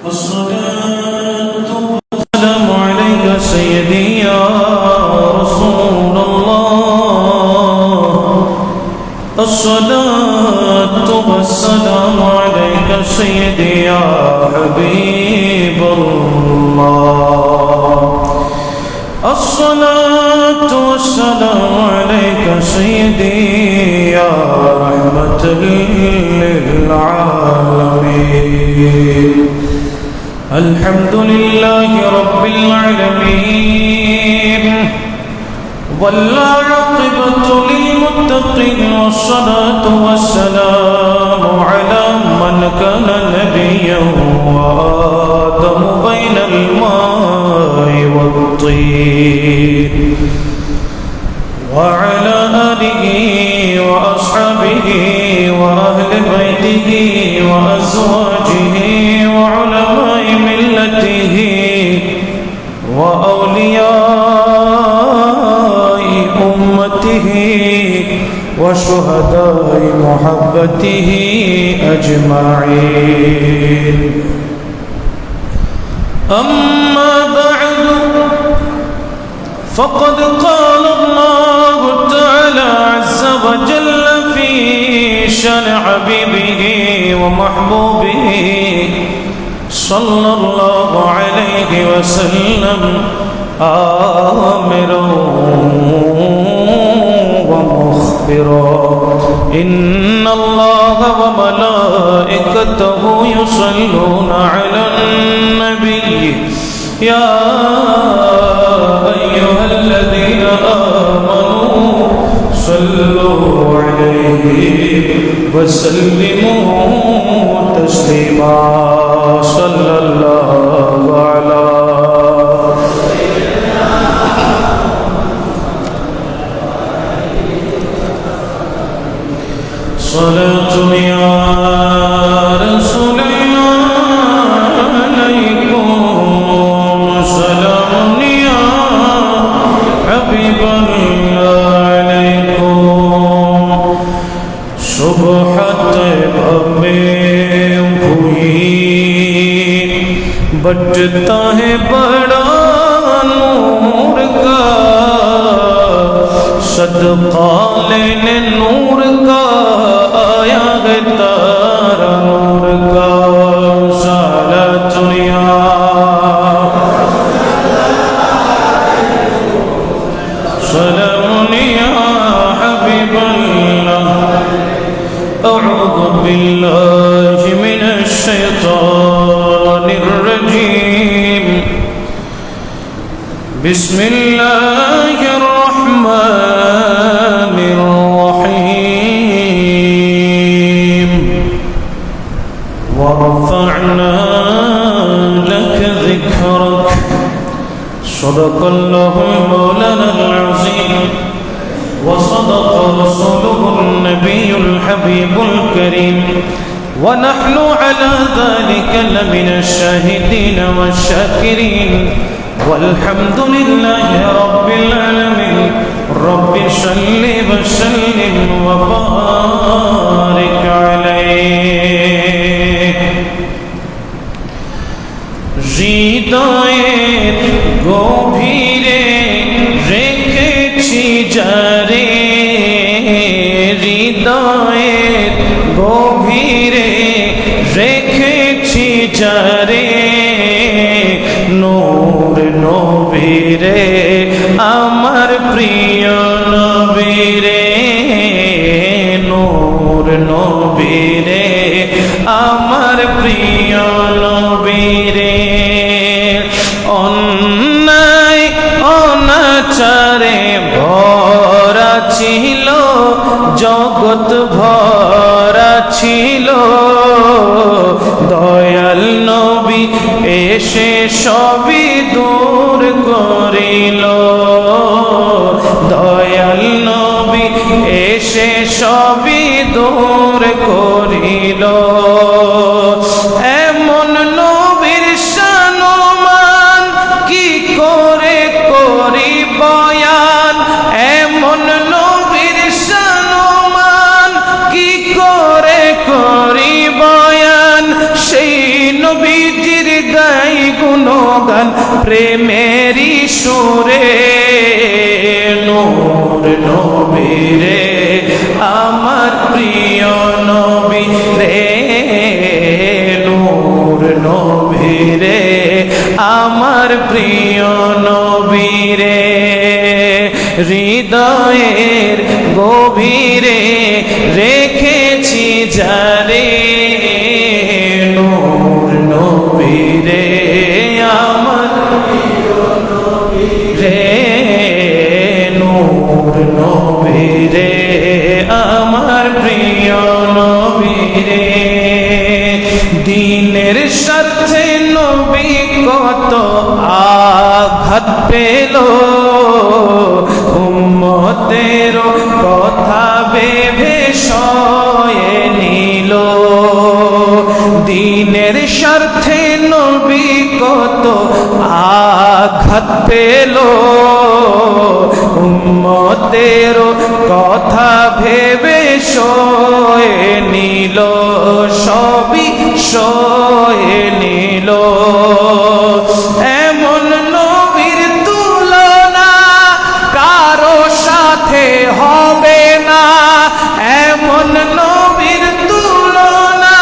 والصلاة والسلام عليك سيدي يا رسول الله. الصلاة والسلام عليك سيدي يا حبيب الله. الصلاة والسلام عليك سيدي يا رحمة للعالمين. الحمد لله رب العالمين والعاقبة للمتقين والصلاة والسلام على من كان نبيا وآدم بين الماء والطين وعلى آله وأصحابه وأهل بيته وأزواجه وعلماء ملته وأولياء أمته وشهداء محبته أجمعين. أما بعد فقد قال الله تعالى عز وجل في شأن حبيبه ومحبوبه صلى الله عليه وسلم آمرا ومخبرا إن الله وملائكته يصلون على النبي يا أيها الذين آمنوا صلوا عليه وسلموا تسليما. صلى الله على صلاة يا رسول الله عليكم سلام يا حبيب الله عليكم. صبح طيبہ میں ہوئی بجتا ہے بڑا نور کا صدقہ لینے نور کا آیا ہے تارا نور کا. صلاۃ یا سلام یا حبیب اللہ. أعوذ بالله من الشيطان الرجيم. بسم الله الرحمن الرحيم. ورفعنا لك ذكرك. صدق الله مولانا العظيم وصدق رسوله النبي الحبيب الكريم. ونحن على ذلك لمن الشاهدين والشاكرين والحمد لله رب العالمين. رب صل وسلم وبارك عليه. হৃদয়ের গভীরে রেখেছি যারে, হৃদয়ের গভীরে রেখেছি যারে, নূর নবীরে আমার প্রিয় নবীরে, নূর নবীরে আমার প্রিয় নবীরে। অন্যায় অনাচারে ভরা ছিল জগৎ, ভরা ছিল, দয়াল নবী এসে সবই দূর করিল, দয়াল নবী এসে সবই দূর করিল। এমন নবীর শানমান কি করে করি বয়ান, এমন নবীর শানমান কি করে করি বয়ান, সেই নবীজির গান প্রেমেরই সুরে নূর নবী রে আমার প্রিয় নবী রে নূর নবী রে আমার প্রিয় নবী রে হৃদয়ের গভীরে রেখেছি যারে নূর নবী রে আমার প্রিয় নবী রে নূর নবী রে আমার প্রিয় নবী রে দিনের স্বার্থে নবী কত আঘাত পেল উম্মতের কথা ভেবে সয়ে নিল দিনের স্বার্থে নবী কত আঘাত পেল উম্মতের কথা ভেবে সয়ে নিল সবই সয়ে নিল এমন নবীর তুলনা কারো সাথে হবে না এমন নবীর তুলনা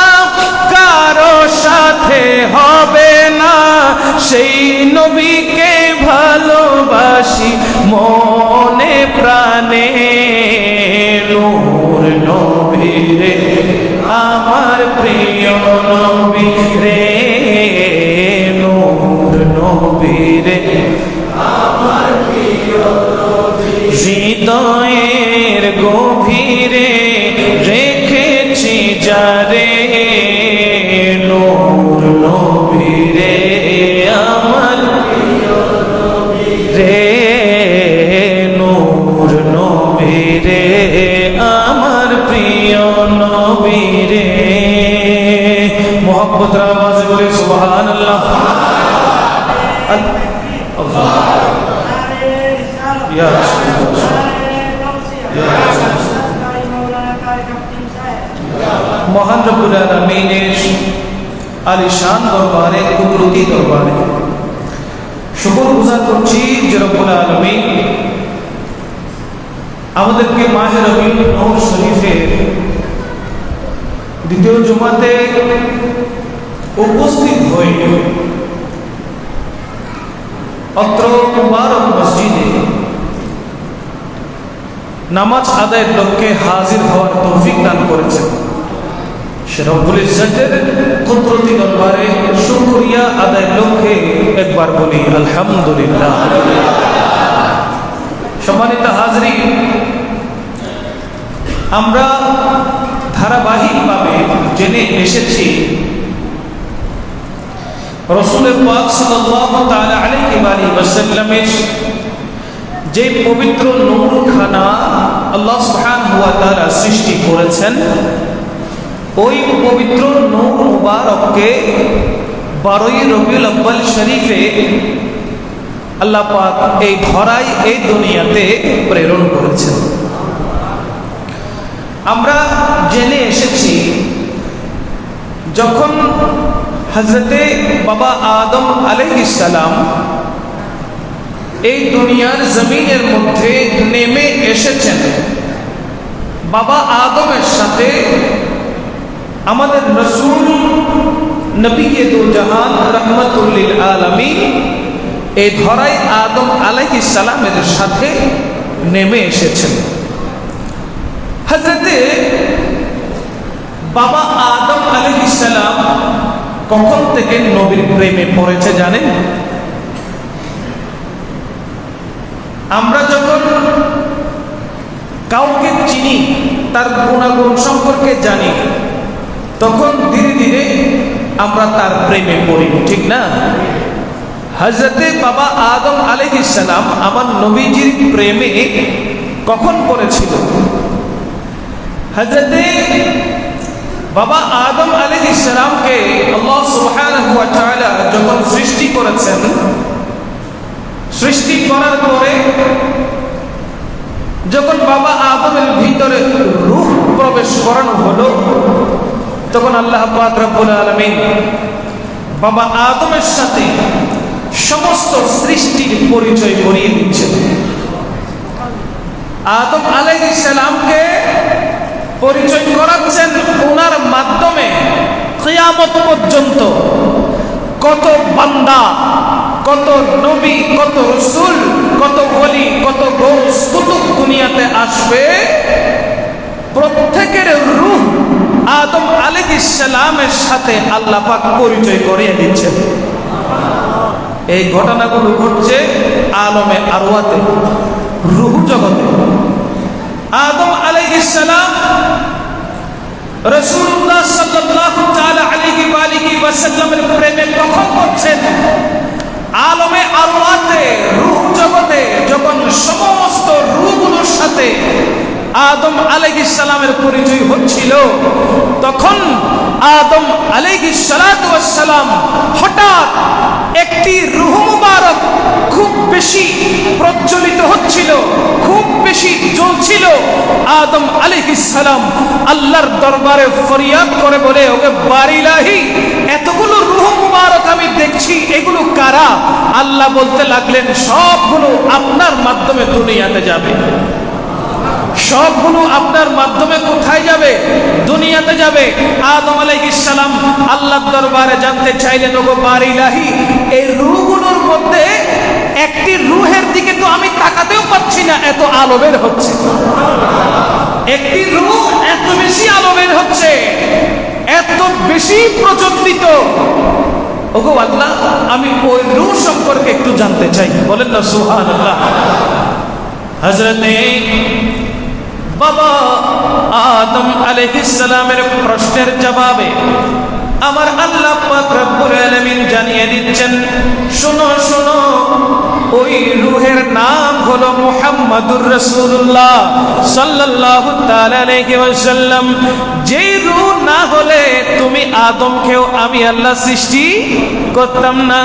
কারো সাথে হবে না সেই নবীকে ভালোবাসি মনে প্রাণে নূর নবী রে আমার প্রিয় নবী রে নূর নবী রে আমার প্রিয় নবী হৃদয়ের গভীরে রেখেছি যারে নূর নবী রে আমার প্রিয় নবী রে নূর নবী রে আমার প্রিয় নবী রে মোহাম্মদ আওয়াজ বলে সুবহানাল্লাহ আল্লাহ ইয়া রাসূলুল্লাহ মহান রব্বুল আলামিনের আলিশান দরবারে কুদরতি দরবারে শুকর গুজার করছি যে রব্বুল আলামিন আমাদেরকে মাহে রবিউল আউয়াল শরীফের দ্বিতীয় জুমাতে উপস্থিত হয়ে অত্র মুবারক মসজিদে নামাজ আদায়ের লক্ষ্যে হাজির হওয়ার তৌফিক দান করেছেন সে রব্বুল ইজ্জতের কুদরতি দরবারে শুকরিয়া আদায়ের লক্ষ্যে একবার বলি আলহামদুলিল্লাহ। সম্মানিত হাজরিন, আমরা ধারাবাহিকভাবে জেনে এসেছি রাসূল পাক সাল্লাল্লাহু তাআলা আলাইহি ওয়াসাল্লামের যে পবিত্র নূরখানা আল্লাহ সুবহানাহু ওয়া তাআলা সৃষ্টি করেছেন ওই পবিত্র নূর মুবারককে 12ই রবিউল আউয়াল শরীফে আল্লাহ পাক এই ধরায় এই দুনিয়াতে প্রেরণ করেছেন। আমরা জেনে এসেছি যখন হযরতে বাবা আদম আলাইহিস সালাম এই দুনিয়ার জমিনের মধ্যে নেমে এসেছেন, বাবা আদমের সাথে আমাদের রাসূল নবী দু জাহান রাহমাতুল লিল আলামিন এই ধরায় আদম আলাইহিস সালামের সাথে নেমে এসেছেন। হযরতে বাবা আদম আলাইহিস সালাম কখন থেকে নবীর প্রেমে পড়েছে জানেন? আমরা যখন কাউকে চিনি, তার গুণাগুণ সম্পর্কে জানি, তখন ধীরে ধীরে আমরা তার প্রেমে পড়ি, ঠিক না? হযরতে বাবা আদম আলাইহিস সালাম আমার নবীজির প্রেমে কখন পড়েছিল? হযরতে বাবা আদম আলাইহিস সালামকে আল্লাহ সুবহানাহু ওয়া তাআলা যখন সৃষ্টি করেছেন, সৃষ্টি করার পরে যখন বাবা আদমের ভিতরে রূহ প্রবেশ করানো হলো, তখন আল্লাহ পাক রব্বুল আলামিন বাবা আদমের সাথে সমস্ত সৃষ্টির পরিচয় করিয়ে দিচ্ছেন। আদম আলাইহিস সালামকে পরিচয় করাচ্ছেন ওনার মাধ্যমে কিয়ামত পর্যন্ত কত বান্দা, কত নবী, কত রাসূল, কত ওলি, কত গৌস কুতুব দুনিয়াতে আসবে, প্রত্যেকের রূহ আদম আলাইহিস সালামের সাথে আল্লাহ পাক পরিচয় করিয়ে দিচ্ছেন। এই ঘটনাগুলো ঘটছে আলমে আরওয়াতে, রূহ জগতে। আদম আলাইহিস সালাম রাসূলুল্লাহ সাল্লাল্লাহু তাআলা আলাইহি ওয়া আলিহি ওয়াসাল্লামের প্রেমে কখন পড়ছেন? আলমে আরওয়াতে, রূহ জগতে যখন সমস্ত রূহগুলোর সাথে আদম আলাইহিস সালামের পরিচয় হচ্ছিল, তখন আদম আলাইহিস সালাতু ওয়াস সালাম হঠাৎ একটি রূহ মুবারক খুব বেশি প্রজ্বলিত হচ্ছিল, খুব বেশি জ্বলছিল। আদম আলাইহিস সালাম আল্লাহর দরবারে ফরিয়াদ করে বলে, ওকে বারিলাহি, এতগুলো রূহ মুবারক আমি দেখছি, এগুলো কারা? আল্লাহ বলতে লাগলেন, সবগুলো আপনার মাধ্যমে দুনিয়াতে যাবে। সবগুলো আপনার মাধ্যমে কোথায় যাবে? দুনিয়াতে যাবে। আদম আলাইহিস সালাম আল্লাহর দরবারে জানতে চাইলেন, ওগো বারিলাহি, এই রূহগুলোর মধ্যে একটি রূহের দিকে তো আমি তাকাতেও পাচ্ছি না, এত আলো বের হচ্ছে। একটি রূহ এত বেশি আলো বের হচ্ছে, এত বেশি প্রজ্বলিত। ওগো আল্লাহ, আমি ওই রূহ সম্পর্কে একটু জানতে চাই। বলেন না সুবহানাল্লাহ। হযরতে বাবা আদম আলাইহিস সালামের প্রশ্নের জবাবে আমার আল্লাহ পাক রব্বুল আলামিন জানিয়ে দিচ্ছেন, শোনো শোনো, ওই রূহের নাম হলো মুহাম্মাদুর রাসূলুল্লাহ সাল্লাল্লাহু তাআলা আলাইহি ওয়াসাল্লাম। যেই রূহ না হলে তুমি আদমকেও আমি আল্লাহ সৃষ্টি করতাম না।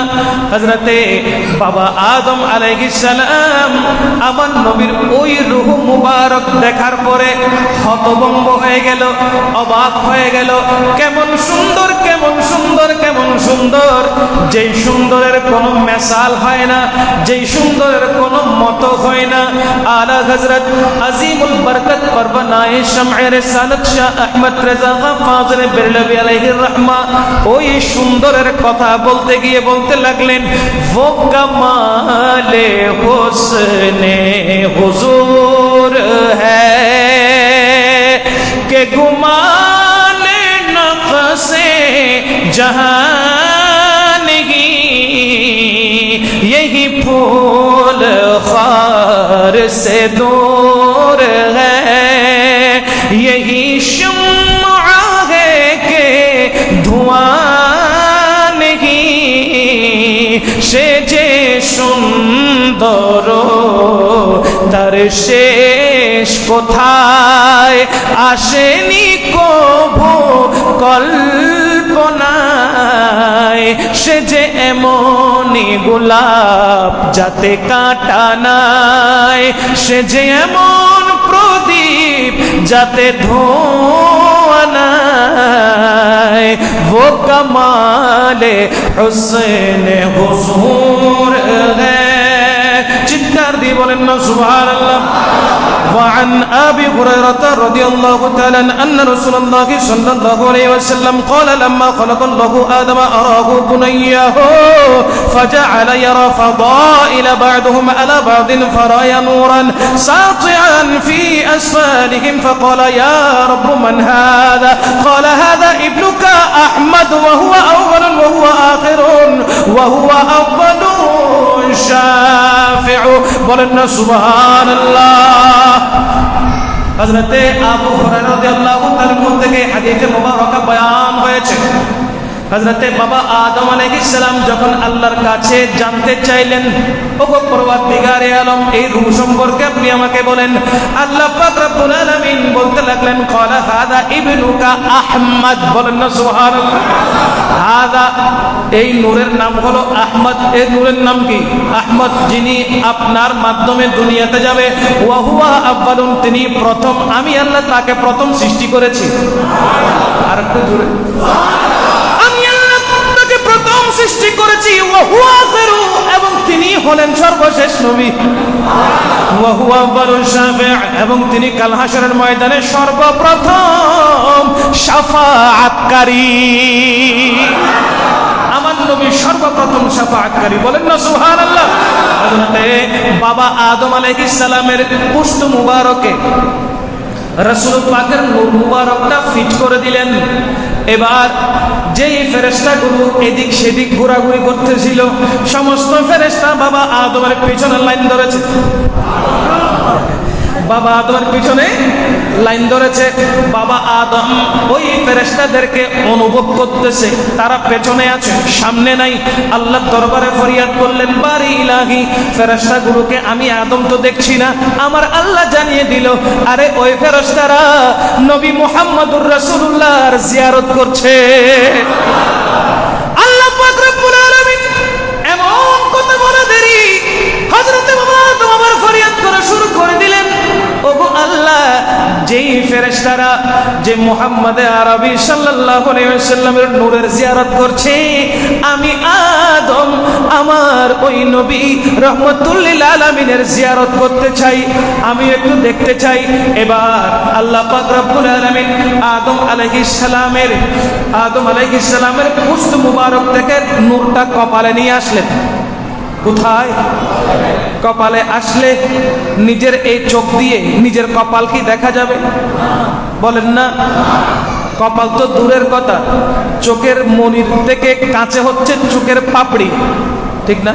হযরতে বাবা আদম আলাইহিস সালাম আমার নবীর ওই রূহ মুবারক দেখার পরে হতভম্ব হয়ে গেল, অবাক হয়ে গেল। কেমন সুন্দর, কেমন সুন্দর, কেমন সুন্দর! যেই সুন্দরের কোনো মেসাল হয় না, যেই সুন্দরের কোনো মতো হয় না। আলা হযরত আজিমুল বরকত পরবনায়ে শামঈ রিসালাত শাহ আহমদ রেজা ফাজিল বেরলভী আলাইহির রাহমা ওই সুন্দরের কথা বলতে গিয়ে বলতে লাগলেন, वो कमाले हुस्ने हुजूर है के गुमाले नफ़से जहां नहीं, यही फूल खार से दूर है, यही शम्आ है के धुआं नहीं, সে যে সুন্দর তার শেষ কোথায় আসেনি কভু কল্পনায়, সে যে এমনই গোলাপ যাতে কাঁটা নাই, সে যে এমন প্রদীপ যাতে ধোঁয়া নাই, वो कमाले हुस्ने हुजूर है। चित्कार दी बोलें ना सुभान अल्लाह। وعن أبي هريرة رضي الله تعالى أن رسول الله صلى الله عليه وسلم قال لما خلق الله آدم أراه بنيه فجعل يرى فضائل بعضهم على بعض فرأى نورا ساطعا في أسفلهم فقال يا رب من هذا؟ قال هذا ابنك أحمد وهو أول وهو آخر وهو أول شافع بولنا سبحان الله। হযরতে আবু হুরায়রা রাদিয়াল্লাহু তাআলা থেকে হাদিসে মুবারকা বয়ান হয়েছে, হযরতে বাবা আদম আলাইহিস সালাম যখন আল্লাহর কাছে জানতে চাইলেন, ওগো পরওয়ারদিগারে আলম, এই রূহ সম্পর্কে আপনি আমাকে বলেন। আল্লাহ পাক রব্বুল আলামিন বলতে লাগলেন, ক্বালা হাদা ইবনুকা আহমদ। বলেন না সুবহানাল্লাহ। হাদা, এই নূরের নাম হলো আহমদ। এই নূরের নাম কি? আহমদ, যিনি আপনার মাধ্যমে দুনিয়াতে যাবে। ওয়া হুয়া আউয়ালুন, তিনি প্রথম, আমি আল্লাহ তাকে প্রথম সৃষ্টি করেছি। আর একটু জোরে, প্রথম সৃষ্টি করেছি। ওয়া হুয়া আখিরু, হলেন সর্বশেষ নবী, ওয়া হুয়া আউয়ালুশ শাফি', এবং তিনি কাল হাশরের ময়দানে সর্বপ্রথম শাফাআতকারী। আমার নবী সর্বপ্রথম শাফাআতকারী, বলেন না সুবহানাল্লাহ। হযরতে বাবা আদম আলাইহিস সালামের পুষ্ট মুবারকে রাসূল পাকের নূর মুবারকটা ফিট করে দিলেন। এবার যেই ফেরেশতাগুলো এদিক সেদিক ঘোরাঘুরি করতেছিল, সমস্ত ফেরেশতা বাবা আদমের পিছনে লাইন ধরেছে। বাবা আদমের পিছনে লাইন ধরেছে। বাবা আদম ওই ফেরেশতাদেরকে অনুভব করতেছে, তারা পেছনে আছে, সামনে নাই। আল্লাহর দরবারে ফরিয়াদ করলেন, বারি ইলাহি, ফেরেশতাগুলোকে আমি আদম তো দেখছি না। আমার আল্লাহ জানিয়ে দিল, আরে ওই ফেরেশতারা নবী মুহাম্মদুর রাসূলুল্লাহর জিয়ারত করছে। আল্লাহ পাক রব্বুল আলামিন এমন কথা বলে দেরি, হযরতে বাবা আদম আবার ফরিয়াদ করা শুরু করে দিলেন, ওগো আল্লাহ, যেই ফেরেশতারা যে মুহাম্মদ আরবি সাল্লাল্লাহু আলাইহি ওয়াসাল্লামের নূরের জিয়ারত করছে, আমি আদম আমার ওই নবী রাহমাতুল লিল আলামিনের জিয়ারত করতে চাই, আমি একটু দেখতে চাই। এবার আল্লাহ পাক রব্বুল আলামিন আদম আলাইহিস সালামের পুষ্ট মুবারক থেকে নূরটা কপালে নিয়ে আসলেন। কোথায়? কপালে আসলে নিজের এই চোখ দিয়ে নিজের কপাল কি দেখা যাবে? বলেন না। কপাল তো দূরের কথা, চোখের মনির থেকে কাছে হচ্ছে চোখের পাপড়ি, ঠিক না?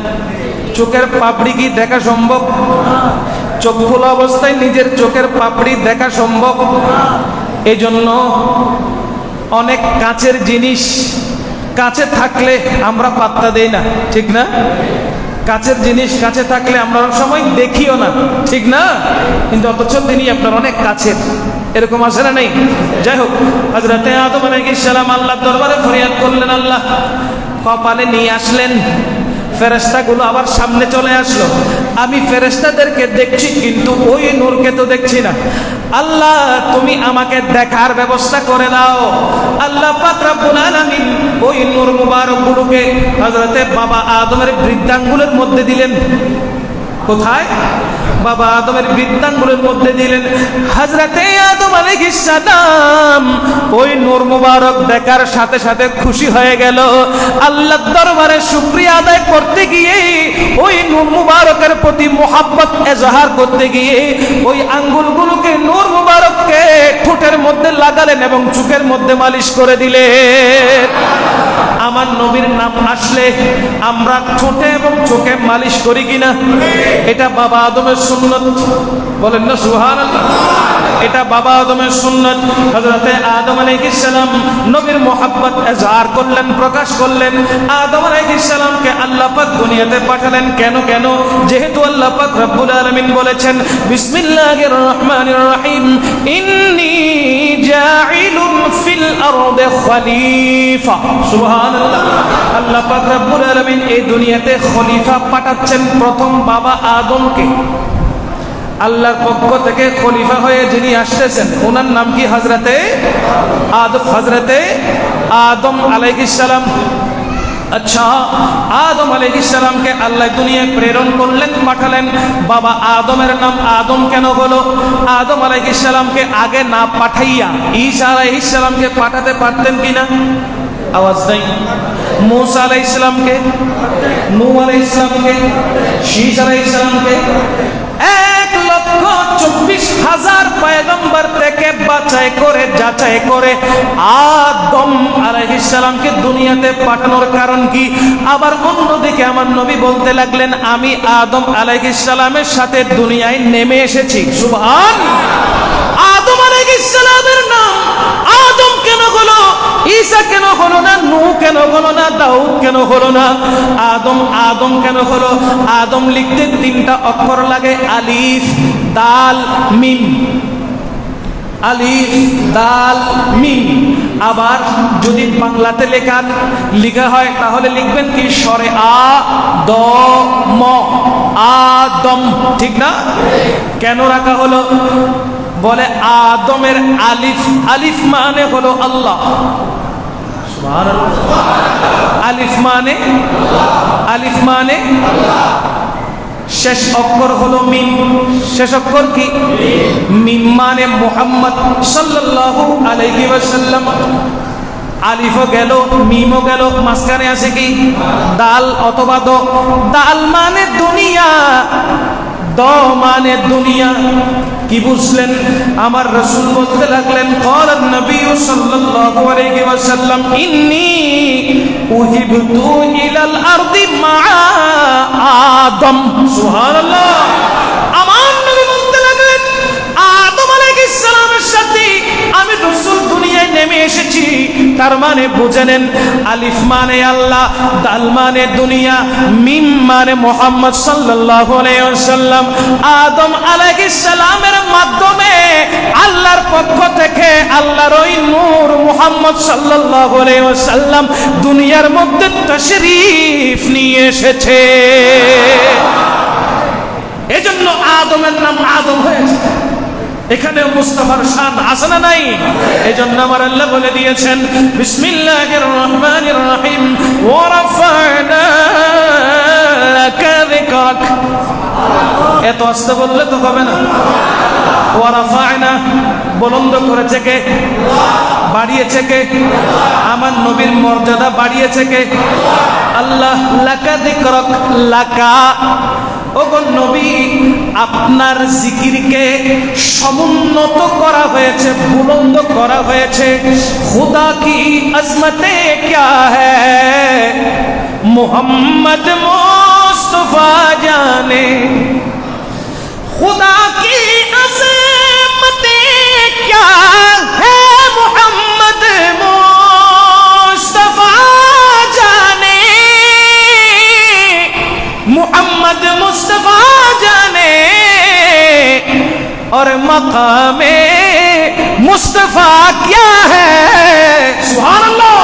চোখের পাপড়ি কি দেখা সম্ভব? চোখ খোলা অবস্থায় নিজের চোখের পাপড়ি দেখা সম্ভব? এই জন্য অনেক কাছের জিনিস কাছে থাকলে আমরা পাত্তা দেই না, ঠিক না? কাছের জিনিস কাছে থাকলে আমরা অনেক সময় দেখিও না, ঠিক না? কিন্তু অথচ তিনি আপনার অনেক কাছের, এরকম আছে না নেই? যাই হোক, হযরতে আদম আলাইহিস সালাম আল্লাহর দরবারে ফরিয়াদ করলেন, আল্লাহ কপালে নিয়ে আসলেন। ফেরেশতাগুলো আবার সামনে চলে আসলো। আমি ফেরেশতাদেরকে দেখছি কিন্তু ওই নূরকে তো দেখছি না। আল্লাহ, তুমি আমাকে দেখার ব্যবস্থা করে দাও। আল্লাহ পাক রব্বুল আলামিন ওই নূর মুবারকগুলোকে হযরতে বাবা আদমের বৃদ্ধাঙ্গুলের মধ্যে দিলেন। কোথায়? বাবা আদমের বৃদ্ধাঙ্গুলের মধ্যে দিলেন। হযরতে আদম আলাইহিস সালাম ওই নূর মুবারক দেখার সাথে সাথে খুশি হয়ে গেল। আল্লাহর দরবারে শুকরিয়া আদায় করতে গিয়ে, ওই নূর মুবারকের প্রতি মুহাব্বত এজাহার করতে গিয়ে ওই আঙ্গুলগুলোকে নূর মুবারককে ঠোঁটের মধ্যে লাগালেন এবং চোখের মধ্যে মালিশ করে দিলেন। আমার নবীর নাম আসলে আমরা ঠোঁটে এবং চোখে মালিশ করি কিনা? এটা বাবা আদমের সুন্নত, বলেন না সুবহানাল্লাহ। এটা বাবা আদমের সুন্নত। হযরতে আদম আলাইহিস সালাম নবীর মুহাব্বত এজাহার করলেন, প্রকাশ করলেন। আদম আলাইহিস সালামকে আল্লাহ পাক দুনিয়াতে পাঠালেন কেন? যেহেতু আল্লাহ পাক রব্বুল আলামিন বলেছেন, বিসমিল্লাহির রহমানির রহিম, ইন্নী জাইলুন ফিল আরদি খলিফা। সুবহানাল্লাহ। আল্লাহ পাক রব্বুল আলামিন এই দুনিয়াতে খলিফা পাঠাচ্ছেন প্রথম বাবা আদমকে। আল্লাহর পক্ষ থেকে খলিফা হয়ে যিনি আসতেছেন ওনার নাম কি? হযরতে আদম আলাইহিস সালাম। আচ্ছা, আদম আলাইহিস সালামকে আল্লাহ দুনিয়ায় প্রেরণ করলেন, পাঠালেন। বাবা আদমের নাম আদম কেন হলো? আদম আলাইহিস সালামকে আগে না পাঠাইয়া ঈসা আলাইহিস সালামকে পাঠাতে পারতেন কিনা? আওয়াজ নাই। মুসা আলাইহিস সালামকে, নূহ আলাইহিস সালামকে, শীস আলাইহিস সালামকে 1,24,000 পয়গম্বর থেকে বাছাই করে যাচাই করে আদম আলাইহিস সালামকে দুনিয়াতে পাঠানোর কারণ কি? আবার অন্যদিকে আমার নবী বলতে লাগলেন, আমি আদম আলাইহিস সালামের সাথে দুনিয়ায় নেমে এসেছি। সুবহান। আদম আলাইহিস সালামের নাম আদম কেন হলো? ঈসা কেন হলো না? নূহ কেন হলো না? দাউদ কেন হলো না? আদম কেন হলো? আদম লিখতে 3টা অক্ষর লাগে, আলিফ দাল মিম। আলিফ দাল মিম। আবার যদি বাংলাতে লেখা হয় তাহলে লিখবেন কি? স্বরে আ দ ম, আদম, ঠিক না? কেন রাখা হলো? বলে আদমের আলিফ মানে হলো আল্লাহ। সুবহানাল্লাহ। আলিফ মানে শেষ অক্ষর হলো মিম। শেষ অক্ষর কি? মিম মানে মুহাম্মদ সাল্লাল্লাহু আলাইহি ওয়াসাল্লাম। আলিফও গেল, মিমও গেল, মাঝখানে আছে কি? দাল অথবা দ। দাল মানে দুনিয়া, দ মানে দুনিয়া। কি বুঝলেন? আমার রাসূল বলতে লাগলেন, ক্বালান নবী সাল্লাল্লাহু আলাইহি ওয়াসাল্লাম, ইন্নী উহিবতু ইলাল আরদি মা আদম। সুবহানাল্লাহ। আমার নবী বলতে লাগলেন, আদম আলাইহিস সালামের সাথে আমি রাসূল দুনিয়ায় নেমে এসেছি। তার মানে বুঝে নেন, আলিফ মানে আল্লাহ, দাল মানে দুনিয়া, মিম মানে মুহাম্মদ সাল্লাল্লাহু আলাইহি ওয়াসাল্লাম। আদম আলাইহিস সালামের মাধ্যমে আল্লাহর পক্ষ থেকে আল্লাহর ওই নূর মুহাম্মদ সাল্লাল্লাহু আলাইহি ওয়াসাল্লাম দুনিয়ার মধ্যে তাশরীফ নিয়ে এসেছে। এজন্য আদমের নাম আদম হয়েছে। এখানে মুস্তাফার শান আছে না নাই? এজন্য আমার আল্লাহ বলে দিয়েছেন, বিসমিল্লাহির রহমানির রহিম, ওয়া রাফা'না লাকা যিকরাক। এত আস্তে বললে তো হবে না। ওয়া রাফা'না বুলন্দ করেছে কে? বাড়িয়েছে কে? আমার নবীর মর্যাদা বাড়িয়েছে কে? আল্লাহ। লাকা যিকরাক, লাকা ওগো নবী, আপনার জিকিরকে সমুন্নত করা হয়েছে, বুলন্দ করা হয়েছে। খুদা কি আজমতে ক্যা হ্যায় মুহাম্মদ মুস্তাফা জানে, খুদা কি আজমতে ক্যা হ্যায় মুহাম্মদ মুস্তাফা জানে, मुहम्मद मुस्तफा जाने और मकामे मुस्तफा क्या है। सुभान अल्लाह।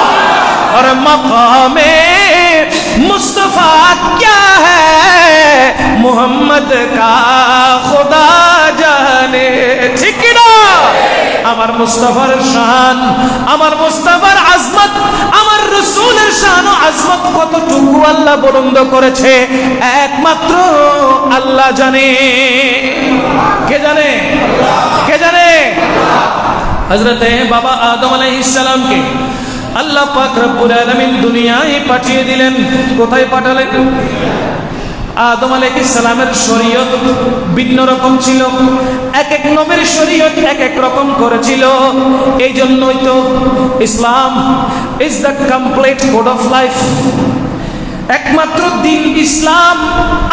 और मकामे मुस्तफा क्या है मुहम्मद का खुदा जाने। ठीक ना? আমার মুস্তাফার শান, আমার মুস্তাফার আজমত, আমার রাসূলের শান ও আজমত কতটুকু আল্লাহ বুলন্দ করেছে একমাত্র আল্লাহ জানে। কে জানে? কে জানে? হযরতে বাবা আদম আলাইহিস সালামকে আল্লাহ পাক রব্বুল আলামিন দুনিয়ায় পাঠিয়ে দিলেন। কোথায় পাঠালেন? আদম আলাইহিস সালামের শরীয়ত ভিন্ন রকম ছিল। এক এক নবীর শরীয়ত এক এক রকম করেছিল। এই জন্যই তো Islam is the complete code of life. একমাত্র দিন ইসলাম,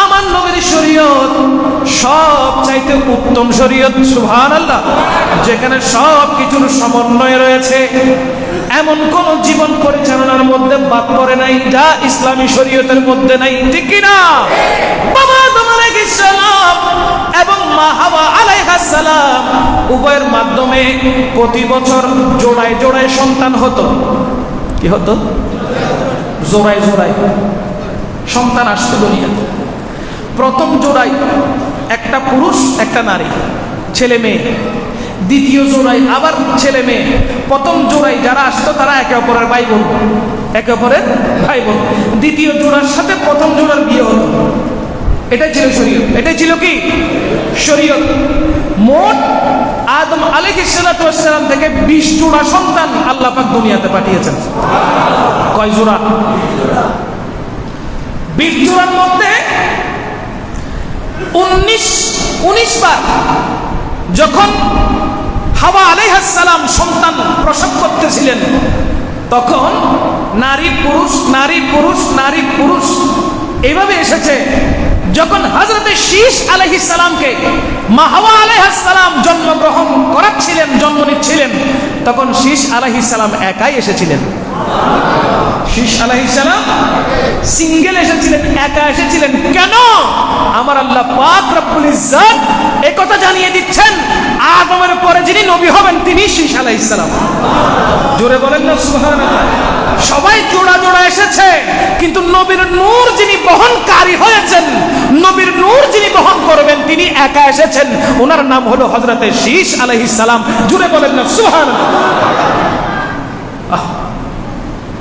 আমার নবীর শরীয়ত সব চাইতে উত্তম শরীয়ত। সুবহানাল্লাহ। যেখানে সব কিছুর সমন্বয় রয়েছে, এমন কোন জীবন পরিচালনার মধ্যে বাদ পড়ে নাই যা ইসলামী শরীয়তের মধ্যে নাই। ঠিক কি না? বাবা আদম আলাইহিস সালাম এবং মা হাওয়া আলাইহাস সালাম উভয়ের মাধ্যমে প্রতি বছর জোড়ায় জোড়ায় সন্তান হতো। কি হতো? জোড়ায় জোড়ায় সন্তান আসতো দুনিয়াতে। প্রথম জোড়ায় একটা পুরুষ একটা নারী, ছেলে মেয়ে। দ্বিতীয় জোড়ায় আবার ছেলে মেয়ে। প্রথম জোড়ায় যারা আসতো তারা একে অপরের ভাই বোন, একে অপরের ভাই বোন। দ্বিতীয় জোড়ার সাথে প্রথম জোড়ার বিয়ে হতো। এটাই ছিল শরীয়ত। এটাই ছিল কি? শরীয়ত। মোট আদম আলাইহিস সালাতু ওয়াস সালাম থেকে 20 জোড়া সন্তান আল্লাহ পাক দুনিয়াতে পাঠিয়েছেন। কয় জোড়া? 20 জোড়ার মধ্যে 19 বার যখন হাওয়া আলাইহিস সালাম সন্তান প্রসব করতেছিলেন, তখন নারী পুরুষ নারী পুরুষ নারী পুরুষ এইভাবে এসেছে। যখন হযরতে শীশ আলাইহিস সালামকে মা হাওয়া আলাইহিস সালাম জন্মগ্রহণ করাচ্ছিলেন, জন্ম নিচ্ছিলেন, তখন শীশ আলাইহিস সালাম একাই এসেছিলেন। শীশ আলাইহিস সালাম সিঙ্গেল এসেছিলেন, একা এসেছিলেন। কেন? আমার আল্লাহ পাক রব্বুল ইজ্জত এই কথা জানিয়ে দিচ্ছেন, আদমের পরে যিনি নবী হবেন তিনি শীশ আলাইহিস সালাম। জোরে বলেন না সুবহানাল্লাহ। সবাই জোড়া জোড়া এসেছে, কিন্তু নবীর নূর যিনি বহনকারী হয়েছেন, নবীর নূর যিনি বহন করবেন তিনি একা এসেছেন। ওনার নাম হলো হযরতে শীশ আলাইহিস সালাম। জোরে বলেন না সুবহানাল্লাহ।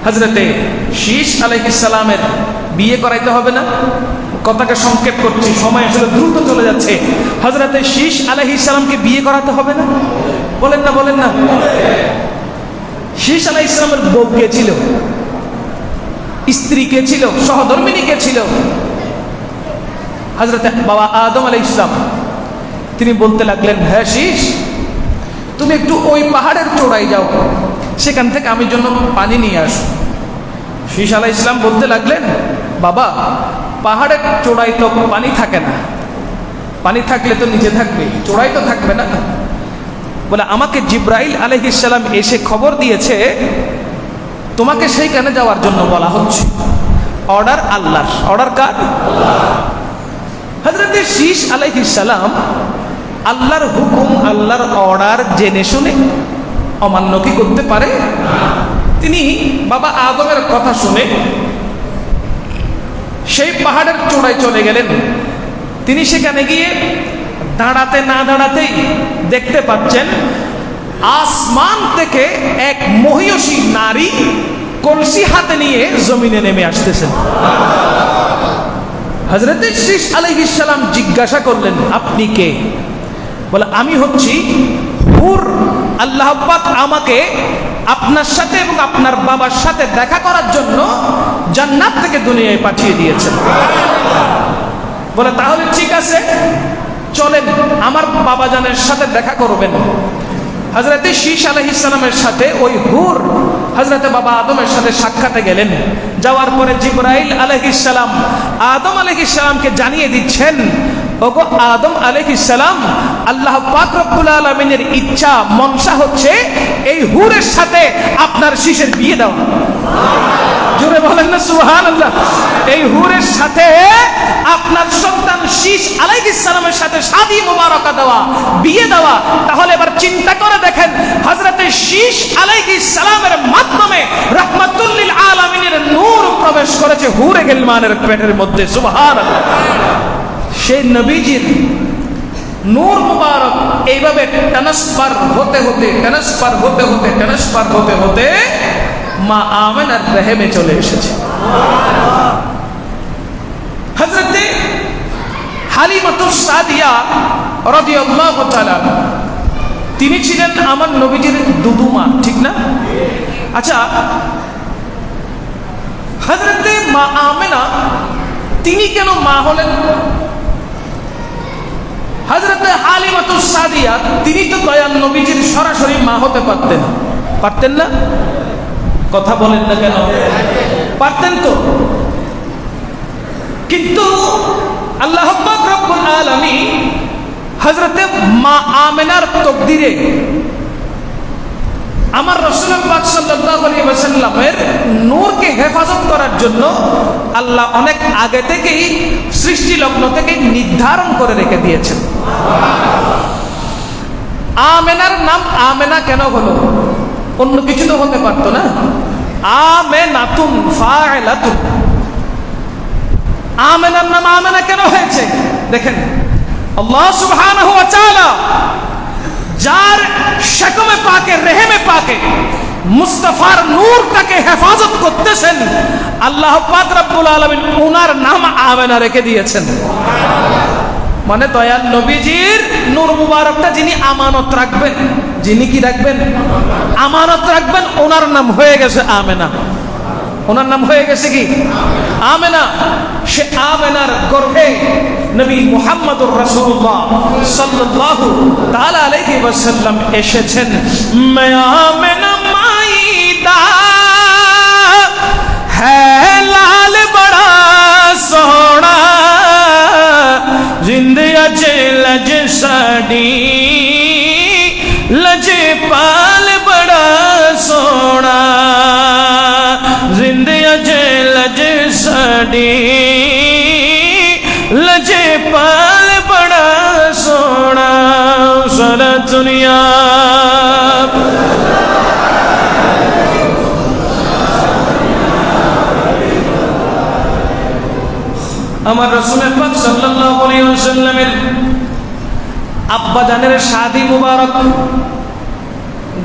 হযরতে শীশ আলাইহিস সালামের বিয়ে করাইতে হবে না? কথাকে সংক্ষেপ করছি, সময় আসলে দ্রুত চলে যাচ্ছে। হযরতে শীশ আলাইহিস সালামকে বিয়ে করাতে হবে না? বলেন না, বলেন না। শীশ আলাইহিস সালামের বউ কে ছিল? স্ত্রী কে ছিল? সহধর্মিনী কে ছিল? হযরতে বাবা আদম আলাইহিস সালাম। তিনি বলতে লাগলেন, হ্যাঁ শীশ, তুমি একটু ওই পাহাড়ের চূড়ায় যাও, সেখান থেকে আমি জন্য পানি নিয়ে আসো। শীশ আলাইহিস সালাম বলতে লাগলেন, বাবা, পাহাড়ের চূড়ায় তো পানি থাকে না, পানি থাকলে তো নিচে থাকবে, চূড়ায় তো থাকবে না। বলে, আমাকে জিব্রাইল আলাইহিস সালাম এসে খবর দিয়েছে তোমাকে সেইখানে যাওয়ার জন্য বলা হচ্ছে। অর্ডার আল্লাহর। অর্ডার কার? হযরতে শীশ আলাইহিস সালাম আল্লাহর হুকুম, আল্লাহর অর্ডার জেনে শুনে অমান্য কি করতে পারে? তিনি বাবা আদমের কথা শুনে সেই পাহাড়ের চূড়ায় চলে গেলেন। তিনি সেখানে গিয়ে দাঁড়াতে না দাঁড়াতেই দেখতে পাচ্ছেন আসমান থেকে এক মহিয়সী নারী কলসি হাতে নিয়ে জমিনে নেমে আসতেছেন। হযরত শীশ আলাইহিস সালাম জিজ্ঞাসা করলেন, আপনি কে? বলে, আমি হচ্ছি হুর। আল্লাহ পাক আমাকে আপনার সাথে এবং আপনার বাবার সাথে দেখা করার জন্য জান্নাত থেকে দুনিয়ায় পাঠিয়ে দিয়েছেন। বলে, তাহলে ঠিক আছে, চলেন আমার বাবা জানের সাথে দেখা করবেন। হযরতে শীশ আলাইহিস সালামের সাথে ওই হুর হযরতে বাবা আদমের সাথে সাক্ষাতে গেলেন। যাওয়ার পরে জিবরাইল আলাইহিস সালাম আদম আলাইহিস সালামকে জানিয়ে দিচ্ছেন, ওগো আদম আলাইহিস সালাম, আল্লাহ পাক রব্বুল আলামিনের ইচ্ছা, মনসা হচ্ছে এই হুরের সাথে আপনার শীশের বিয়ে দেওয়া। জোরে বলেন না সুবহানাল্লাহ। এই হুরের সাথে আপনার সন্তান শীশ আলাইহিস সালামের সাথে শাদী মুবারাকা দেওয়া, বিয়ে দেওয়া। তাহলে এবার চিন্তা করে দেখেন, হযরতে শীশ আলাইহিস সালামের মাধ্যমে রাহমাতুল লিল আলামিনের নূর প্রবেশ করেছে হুরে গিলমানের পেটের মধ্যে। সুবহানাল্লাহ। সেই নবীজির নূর মুবারক এইভাবে ট্রান্সফার হতে হতে ট্রান্সফার হতে হতে ট্রান্সফার হতে হতে মা আমেনার রহমে চলে এসেছে। হযরতে হালিমাতুস সাদিয়া রাদিয়াল্লাহু তাআলা, তিনি ছিলেন আমার নবীজির দুদুমা, ঠিক না? আচ্ছা, হযরতে মা আমেনা তিনি কেন মা হলেন? হযরতে হালিমাতুস সাদিয়া তিনি তো দয়াল নবীজির সরাসরি মা হতে পারতেন, পারতেন না? কথা বলেন না কেন? পারতেন তো। কিন্তু আল্লাহ পাক রব্বুল আলামিন হযরতে মা আমেনার তাকদীরে আমার রাসূল পাক সাল্লাল্লাহু আলাইহি ওয়াসাল্লামের নূরকে হেফাজত করার জন্য আল্লাহ অনেক আগে থেকেই সৃষ্টি লগ্ন থেকে নির্ধারণ করে রেখে দিয়েছেন। আমেনার নাম আমেনা কেন হলো? অন্য কিছু তো হতে পারতো না। আমেনাতুন ফাইলাতুন, আমেনার নাম আমেনা কেন হয়েছে? দেখেন, আল্লাহ সুবহানাহু ওয়া তাআলা যার শাকমে পাকে, রেহেমে পাকে মুস্তাফার নূরটাকে হেফাজত করতেছেন, আল্লাহ পাক রব্বুল আলামিন ওনার নাম আমেনা রেখে দিয়েছেন। মানে দয়াল নবীজির নূর মুবারকটা যিনি আমানত রাখবেন, যিনি কি রাখবেন? আমানত রাখবেন, ওনার নাম হয়ে গেছে আমেনা। ওনার নাম হয়ে গেছে কি? আমেনা। সে আমেনার গর্ভে নবী মুহাম্মদুর রাসূলুল্লাহ সাল্লাল্লাহু তাআলা আলাইহি ওয়াসাল্লাম এসেছেন। मैं आमेना माईदा है लाल बड़ा सोहना, जिंदगी च लज साडी लजे पाल बड़ा सोहना, जिंदगी च लज साडी लजे पाल बड़ा सोहना। सारा दुनिया আমার রাসূল পাক সাল্লাল্লাহু আলাইহি ওয়াসাল্লামের আব্বা জানের শাদী মুবারক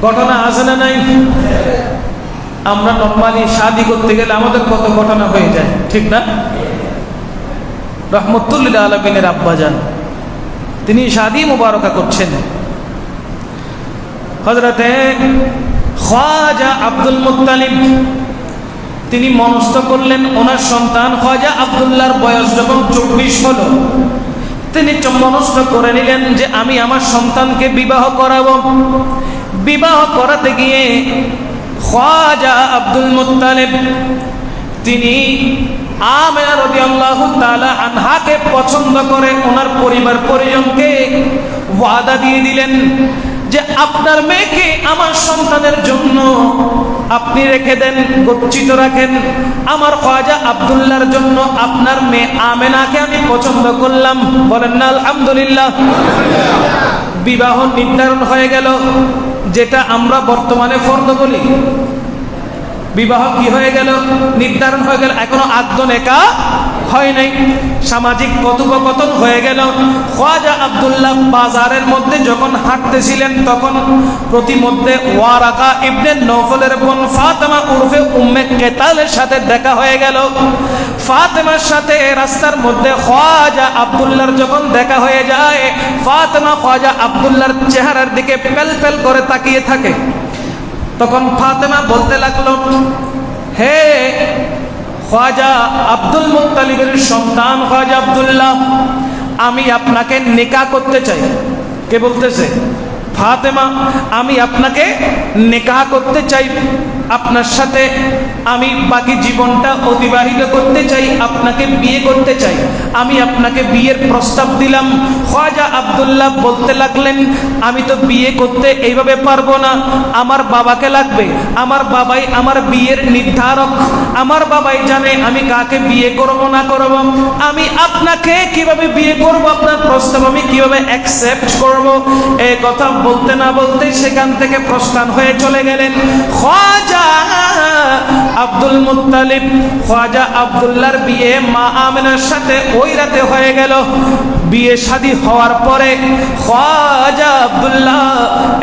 ঘটনা আছে না নাই? আমরা নরমালি শাদি করতে গেলে আমাদের কত ঘটনা হয়ে যায়, ঠিক না? রহমতুল্লিল আলমিনের আব্বাজান তিনি শাদি মুবারকা করছেন। হযরতে খ্বাজা আব্দুল মুত্তালিব তিনি মনস্থ করলেন ওনার সন্তান খ্বাজা আব্দুল্লাহর বয়স যখন 24 হলো, তিনি মনস্থ করে নিলেন যে আমি আমার সন্তানকে বিবাহ করাবো। বিবাহ করাতে গিয়ে খ্বাজা আব্দুল মুত্তালিব তিনি আমিনা রাদিয়াল্লাহু তাআলা আনহাকে পছন্দ করে ওনার পরিবার পরিজনকে ওয়াদা দিয়ে দিলেন যে আপনার মেয়েকে আমার সন্তানের জন্য আপনি রেখে দেন, গচ্ছিত রাখেন। আমার খ্বাজা আব্দুল্লাহর জন্য আপনার মেয়ে আমেনাকে আমি পছন্দ করলাম। বলেন না আলহামদুলিল্লাহ। বিবাহ নির্ধারণ হয়ে গেল, যেটা আমরা বর্তমানে ফরজ বলি। বিবাহ কি হয়ে গেল? নির্ধারণ হয়ে গেল, এখনো আকদ নিকাহ হয় নাই। সামাজিক কথোপকথন হয়ে গেল। খ্বাজা আব্দুল্লাহ বাজারের মধ্যে যখন হাঁটতেছিলেন তখন প্রতিমধ্যে ওয়ারাকা ইবনে নওফলের বোন ফাতেমা উরফে উম্মে কেতালের সাথে দেখা হয়ে গেল। ফাতেমার সাথে রাস্তার মধ্যে খ্বাজা আব্দুল্লাহর যখন দেখা হয়ে যায়, ফাতেমা খ্বাজা আব্দুল্লাহর চেহারার দিকে পেল পেল করে তাকিয়ে থাকে। তখন ফাতেমা বলতে লাগলো, হে খ্বাজা আব্দুল মুত্তালিবের সন্তান খ্বাজা আব্দুল্লাহ, আমি আপনাকে নিকাহ করতে চাই। কে বলতেছে? ফাতেমা। আমি আপনাকে নিকাহ করতে চাই, আপনার সাথে আমি বাকি জীবনটা অতিবাহিত করতে চাই, আপনাকে বিয়ে করতে চাই, আমি আপনাকে বিয়ের প্রস্তাব দিলাম। খ্বাজা আব্দুল্লাহ বলতে লাগলেন, আমি তো বিয়ে করতে এইভাবে পারবো না, আমার বাবাকে লাগবে, আমার বাবাই আমার বিয়ের নির্ধারক, আমার বাবাই জানে আমি কাকে বিয়ে করব না করব, আমি আপনাকে কিভাবে বিয়ে করব, আপনার প্রস্তাব আমি কিভাবে অ্যাকসেপ্ট করব। এই কথা বলতে না বলতে সেখান থেকে প্রস্থান হয়ে চলে গেলেন খ্বাজা আব্দুল মুত্তালিব। খ্বাজা আব্দুল্লাহর বিয়ে মা আমিনার সাথে ওই রাতে হয়ে গেল। বিয়ে শাদী হওয়ার পরে খ্বাজা আব্দুল্লাহ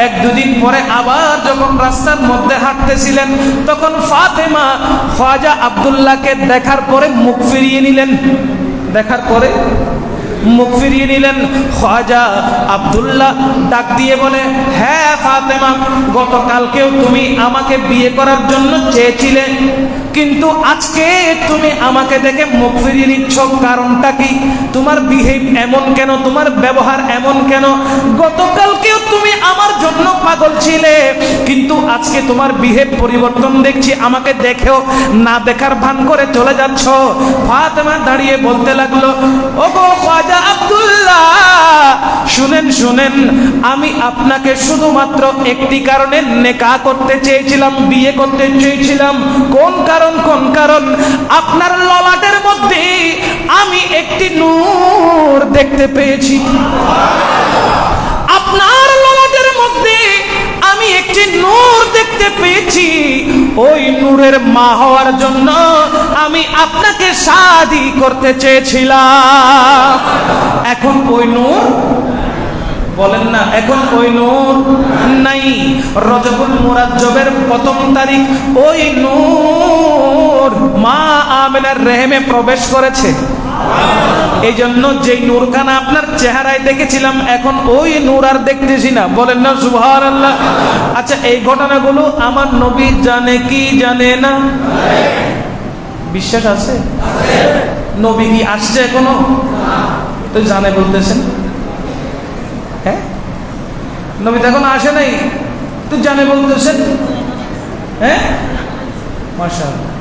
এক দুদিন পরে আবার যখন রাস্তার মধ্যে হাঁটতেছিলেন তখন ফাতেমা খ্বাজা আব্দুল্লাহকে দেখার পরে মুখ ফিরিয়ে নিলেন। দেখার পরে মুখ ফিরিয়ে নিলেন। খ্বাজা আব্দুল্লাহ ডাক দিয়ে বলে, হ্যাঁ ফাতেমা, গতকালকেও তুমি আমাকে বিয়ে করার জন্য চেয়েছিলে, কিন্তু আজকে তুমি আমাকে দেখে মুখ ফিরিয়ে নিচ্ছ, কারণটা কি? তোমার বিহেভ এমন কেন? তোমার ব্যবহার এমন কেন? গতকালকেও তুমি আমার জন্য পাগল ছিলে, কিন্তু আজকে তোমার বিহেভ পরিবর্তন দেখছি, আমাকে দেখেও না দেখার ভান করে চলে যাচ্ছ। ফাতেমা দাঁড়িয়ে বলতে লাগলো, ওগো খ্বাজা আব্দুল্লাহ, শুনেন শুনেন, আমি আপনাকে শুধুমাত্র একটি কারণে নিকাহ করতে চেয়েছিলাম, বিয়ে করতে চেয়েছিলাম। কোন কারণ? কোন কারণ? আপনার ললাটের মধ্যে আমি একটি নূর দেখতে পেয়েছি। আপনার ললাটের মধ্যে আমি একটি নূর দেখতে পেয়েছি। ওই নূরের মা হওয়ার জন্য আমি আপনাকে শাদী করতে চেয়েছিলাম। এখন ওই নূর, বলেন না, এখন ওই নূর নাই। রজবুল মুরাজ্জবের প্রথম তারিখ ওই নূর মা আমিনার রেহেমে প্রবেশ করেছে। এই জন্য যেই নূরখানা আপনার চেহারায় দেখেছিলাম এখন ওই নূর আর দেখতেছি না। বলেন না সুবহানাল্লাহ। আচ্ছা, এই ঘটনাগুলো আমার নবী জানে কি জানে না? বিশ্বাস আছে? নবী কি আসছে এখনো? তো জানে বলতেছেন। হ্যাঁ, নবী তো এখন আসে নাই, তো জানে বলতেছেন। হ্যাঁ, মাশাআল্লাহ।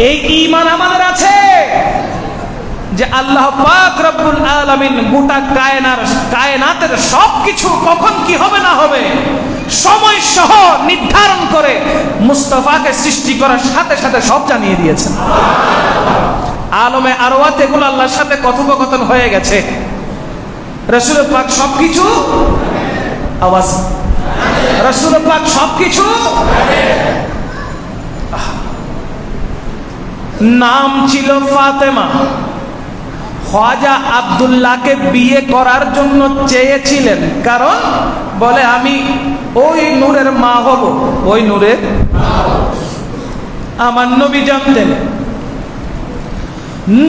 এই ঈমান আমাদের আছে যে আল্লাহ পাক রব্বুল আলামিন গোটা কায়নাতের সবকিছু কখন কি হবে না হবে সময় সহ নির্ধারণ করে মুস্তাফাকে সৃষ্টি করার সাথে সাথে সব জানিয়ে দিয়েছেন। আলমে আরওয়াত এগুলো আল্লাহর সাথে কথোপকথন হয়ে গেছে। রাসূল পাক সবকিছু, আওয়াজ, রাসূল পাক সবকিছু। নাম ছিল ফাতেমা। খ্বাজা আব্দুল্লাহকে বিয়ে করার জন্য চেয়েছিলেন, কারণ বলে আমি ওই নূরের মা হব, ওই নূরের। আমার নবী জানতেন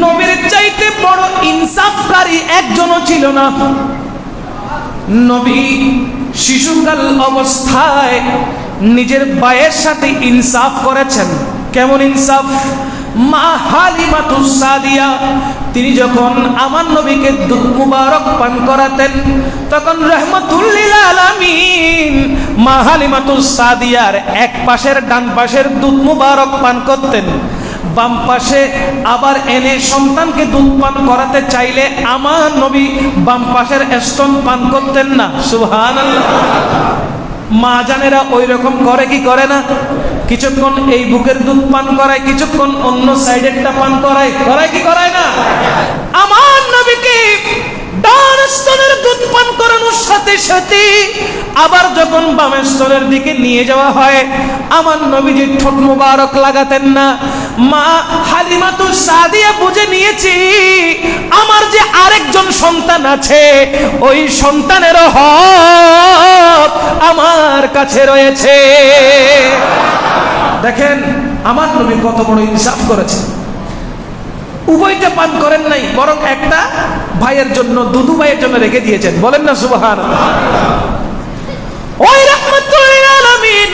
নবীর চাইতে বড় ইনসাফকারী একজনও ছিল না। নবী শিশুকাল অবস্থায় নিজের ভাইয়ের সাথে ইনসাফ করেছেন। কেমন ইনসাফ? মা হালিমাতুস সাদিয়া তিনি যখন আমার নবীকে দুধ মুবারক পান করাতেন, তখন রাহমাতুল লিল আলামিন মা হালিমাতুস সাদিয়ার এক পাশের ডান পাশের দুধ মুবারক পান করতেন, বাম পাশে আবার এনে সন্তানকে দুধ পান করাতে চাইলে আমার নবী বাম পাশের স্তন পান করতেন না। সুবহানাল্লাহ। মা জানেরা ওই রকম করে কি করে না? কিছুক্ষণ এই বুকের দুধ পান করায়, কিছুক্ষণ অন্য সাইডেরটা পান করায়, করায় কি করায় না? আমার নবীকে ডান স্তনের দুধ পান করানোর সাথে সাথে আবার যখন বাম স্তনের দিকে নিয়ে যাওয়া হয়, আমার নবীজি ঠোঁট মুবারক লাগাতেন না। মা হালিমাতুস সাদিয়া বুঝে নিয়েছি আমার যে আরেকজন সন্তান আছে, ওই সন্তানেরও হক আমার কাছে রয়েছে। দেখেন আমার নবী কত বড় ইনসাফ করেছে। উভয়টা পান করেন নাই, বরং একটা ভাইয়ের জন্য, দুদু ভাইয়ের জন্য রেখে দিয়েছেন। বলেন না সুবহানাল্লাহ। ওই রাহমাতুল লিল আলামিন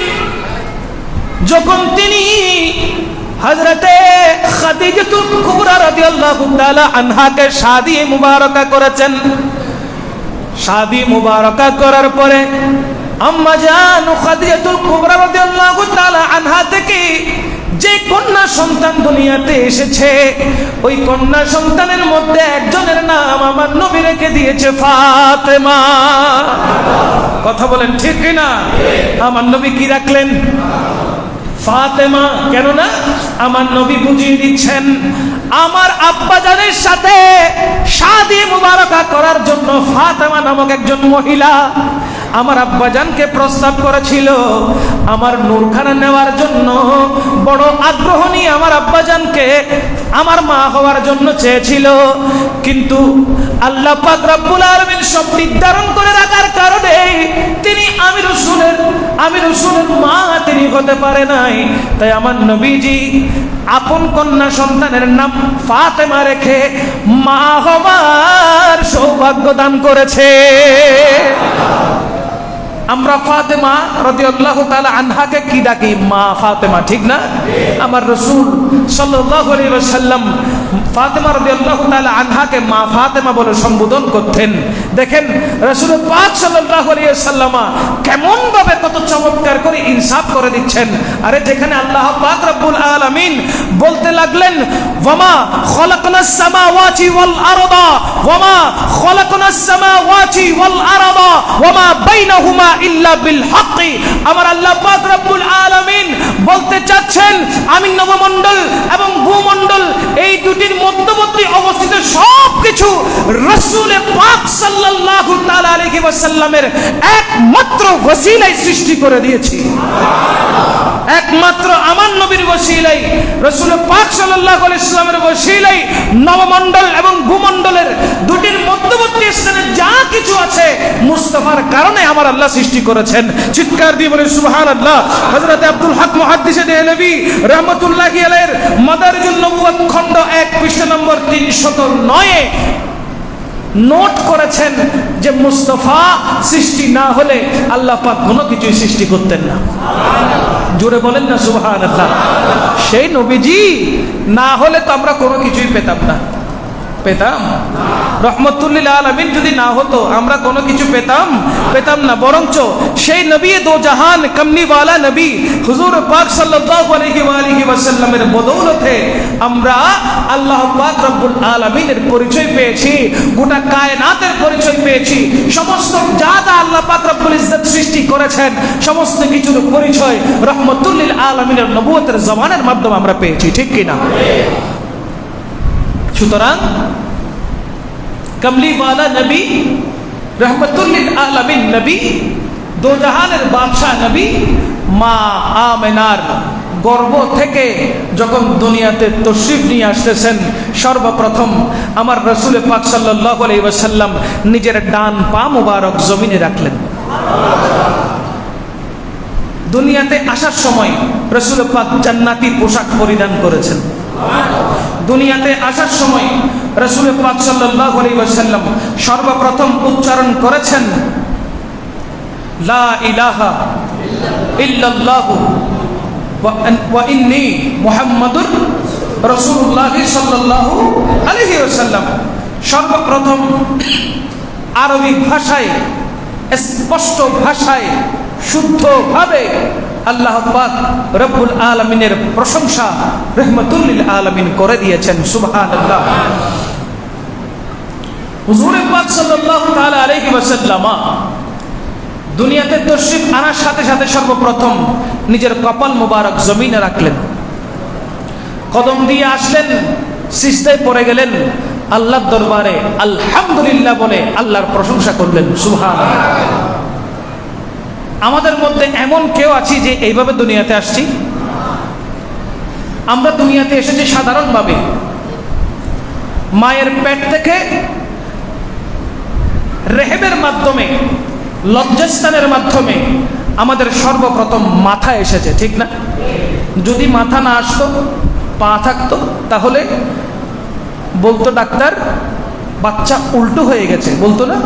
যখন তিনি হযরতে খাদিজাতুল কুবরা রাদিয়াল্লাহু তাআলা আনহাকে শাদী মুবারকা করেছেন, শাদী মুবারকা করার পরে আম্মা জান খাদিজাতুল কুবরা রাদিয়াল্লাহু তাআলা আনহা থেকে যে কন্যা সন্তান দুনিয়াতে এসেছে, ওই কন্যা সন্তানের মধ্যে একজনের নাম আমার নবী রেখে দিয়েছে ফাতেমা। কথা বলেন ঠিক কিনা? আমার নবী কি রাখলেন? ফাতেমা। কেননা আমার নবী বুঝিয়ে দিচ্ছেন আমার আব্বাজানের সাথে শাদী মুবারকা করার জন্য ফাতেমা নামক একজন মহিলা আমার আব্বাজানকে প্রস্তাব করেছিল, আমার নূরখানা নেওয়ার জন্য বড় আগ্রহ নিয়ে আমার আব্বাজানকে আমার মা হওয়ার জন্য চেয়েছিল, কিন্তু আল্লাহ পাক রব্বুল আলামিন সব নির্ধারণ করে রাখার কারণে তিনি আমি রাসূলের মা তিনি হতে পারে নাই। তাই আমার নবীজি আপন কন্যা সন্তানের নাম ফাতেমা রেখে মা হওয়ার সৌভাগ্য দান করেছে। আমরা ফাতেমা রাদিয়াল্লাহু তাআলা আনহাকে কি ডাকি? মা ফাতেমা, ঠিক না? আমার রাসূল সাল্লাল্লাহু আলাইহি ওয়াসাল্লাম ফাতেমা রাদিয়াল্লাহু তাআলা আনহাকে মা ফাতেমা বলে সম্বোধন করতেন। দেখেন রাসূল পাক সাল্লাল্লাহু আলাইহি ওয়াসাল্লাম কেমন ভাবে কত চমৎকার করে ইনসাফ করে দিচ্ছেন। আরে যেখানে আল্লাহ পাক রব্বুল আলামিন বলতে লাগলেন ওয়ামা খালাকনাস সামাওয়াতি ওয়াল আরদা ওয়ামা খালাকনাস সামাওয়াতি ওয়াল আরদা ওয়ামা বাইনাহুমা ইল্লা বিল হক, আমার আল্লাহ পাক রব্বুল আলামিন বলতে চাচ্ছেন আমি নবমণ্ডল এবং ভূমণ্ডল এই দুটির মধ্যবর্তী অবস্থিত সবকিছু রাসূল পাক সাল্লাল্লাহু তাআলা আলাইহি ওয়াসাল্লামের একমাত্র ওসিলায় সৃষ্টি করে দিয়েছি। একমাত্র আমার নবীর ওসিলায়, রাসূল পাক সাল্লাল্লাহু আলাইহি ওয়াসাল্লামের ওসিলায় নবমণ্ডল এবং ভূমণ্ডলের দুটির মধ্যবর্তী স্থানে যা কিছু আছে মুস্তাফার কারণে আমার আল্লাহ সৃষ্টি করেছেন। চিৎকার দিয়ে বলে সুবহানাল্লাহ। হযরত আব্দুল হক মুহাদ্দিসে দেহলভী রাহমাতুল্লাহি আলাইহির মাদারিজুন নবুওয়াত খণ্ড 1 পৃষ্ঠা নম্বর 309 নোট করেছেন যে মুস্তাফা সৃষ্টি না হলে আল্লাহ পাক কোনো কিছুই সৃষ্টি করতেন না। জোরে বলেন না সুবহানাল্লাহ। সেই নবীজি না হলে তো আমরা কোনো কিছুই পেতাম না। পেতাম? রহমতুল লিল আলামিন যদি না হতো আমরা কোনো কিছু পেতাম না। বরঞ্চ সেই নবী দো জাহান কমনিওয়ালা নবী হুজুর পাক সাল্লাল্লাহু আলাইহি ওয়াসাল্লামের বদৌলতে আমরা আল্লাহ পাক রব্বুল আলামিনের পরিচয় পেয়েছি, গোটা কায়নাতের পরিচয় পেয়েছি। সমস্ত যা যা আল্লাহ পাক রব্বুল ইজ্জত সৃষ্টি করেছেন সমস্ত কিছুর পরিচয় রহমতুল লিল আলামিনের নবুয়তের জবানের মাধ্যমে আমরা পেয়েছি, ঠিক কিনা? সুতরাং কমলিওয়ালা নবী, रहमतुल लिल आलमीन नबी, दो जहानेर बादशाह नबी, মা আমেনার গর্ব থেকে যখন দুনিয়াতে তশরিফ নিয়ে আসতেছেন, সর্বপ্রথম আমার রাসূল পাক সাল্লাল্লাহু আলাইহি ওয়াসাল্লাম নিজের ডান পা মুবারক জমিনে রাখলেন। দুনিয়াতে আসার সময় রাসূল পাক জান্নাতি পোশাক পরিধান করেছেন। দুনিয়াতে আসার সময় রাসূল পাক সাল্লাল্লাহু আলাইহি ওয়াসাল্লাম সর্বপ্রথম উচ্চারণ করেছেন লা ইলাহা ইল্লাল্লাহু ওয়া ইন্নী মুহাম্মাদুর রাসূলুল্লাহ সাল্লাল্লাহু আলাইহি ওয়াসাল্লাম। সর্বপ্রথম আরবি ভাষায়, স্পষ্ট ভাষায়, শুদ্ধভাবে আল্লাহ পাক রব্বুল আলামিনের প্রশংসা রহমাতুল লিল আলামিন করে দিয়েছেন। সুবহানাল্লাহ। হুজুর পাক সাল্লাল্লাহু তাআলা আলাইহি ওয়াসাল্লাম দুনিয়াতে তশরিফ আনার সাথে সাথে সর্বপ্রথম নিজের কপাল মুবারক জমিনে রাখলেন, কদম দিয়ে আসলেন, সিজদায় পড়ে গেলেন, আল্লাহর দরবারে আলহামদুলিল্লাহ বলে আল্লাহর প্রশংসা করলেন। সুবহানাল্লাহ। আমাদের মধ্যে এমন কেউ আছি যে এইভাবে দুনিয়াতে আসছি? আমরা দুনিয়াতে এসেছি সাধারণভাবে। মায়ের পেট থেকে রেহেমের মাধ্যমে, লজ্জাস্থানের মাধ্যমে আমাদের সর্বপ্রথম মাথা এসেছে, ঠিক না? যদি মাথা না আসতো, পা থাকতো, তাহলে বলতো ডাক্তার বাচ্চা উল্টো হয়ে গেছে, বলতো না?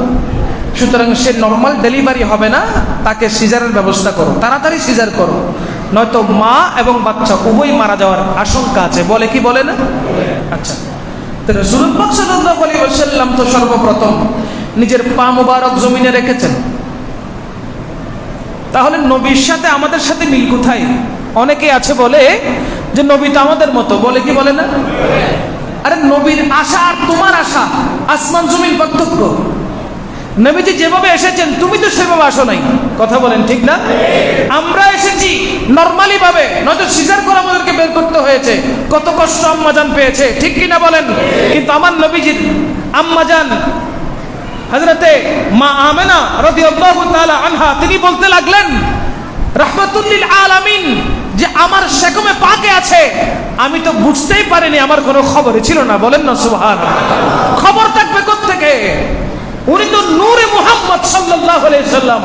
সুতরাং সে নর্মাল ডেলিভারি হবে না, তাকে সিজারের ব্যবস্থা করো, তাড়াতাড়ি সিজার করো, নয়তো মা এবং বাচ্চা উভয় মারা যাওয়ার আশঙ্কা আছে। বলে কি বলে না? আচ্ছা, রাসূলুল্লাহ সাল্লাল্লাহু আলাইহি ওয়াসাল্লাম তো সর্বপ্রথম নিজের পা মুবারক জমিনে রেখেছেন। তাহলে নবীর সাথে আমাদের সাথে মিল কোথায়? অনেকে আছে বলে যে নবী তো আমাদের মতো, বলে কি বলে না? আরে নবীর আশা আর তোমার আশা আসমান জমিন পার্থক্য। নবীজি যেভাবে এসেছেন তুমি তো সেভাবে আসো নাই, কথা বলেন ঠিক না? আমরা এসেছি নরমালি ভাবে, নয়তো সিজার করে আমাদেরকে বের করতে হয়েছে। কত কষ্ট আম্মাজান পেয়েছে, ঠিক কিনা বলেন? কিন্তু আমার নবীজির আম্মাজান হযরতে মা আমেনা রাদিয়াল্লাহু তাআলা আনহা তিনি বলতে লাগলেন রাহমাতুল লিল আলামিন যে আমার সেকমে পাকে আছে, আমি তো বুঝতেই পারিনি, আমার কোনো খবরই ছিল না। বলেন না সুবহানাল্লাহ। খবর থাকবে কোত্থেকে? উনি তো নূরে মুহাম্মদ সাল্লাল্লাহু আলাইহি সাল্লাম।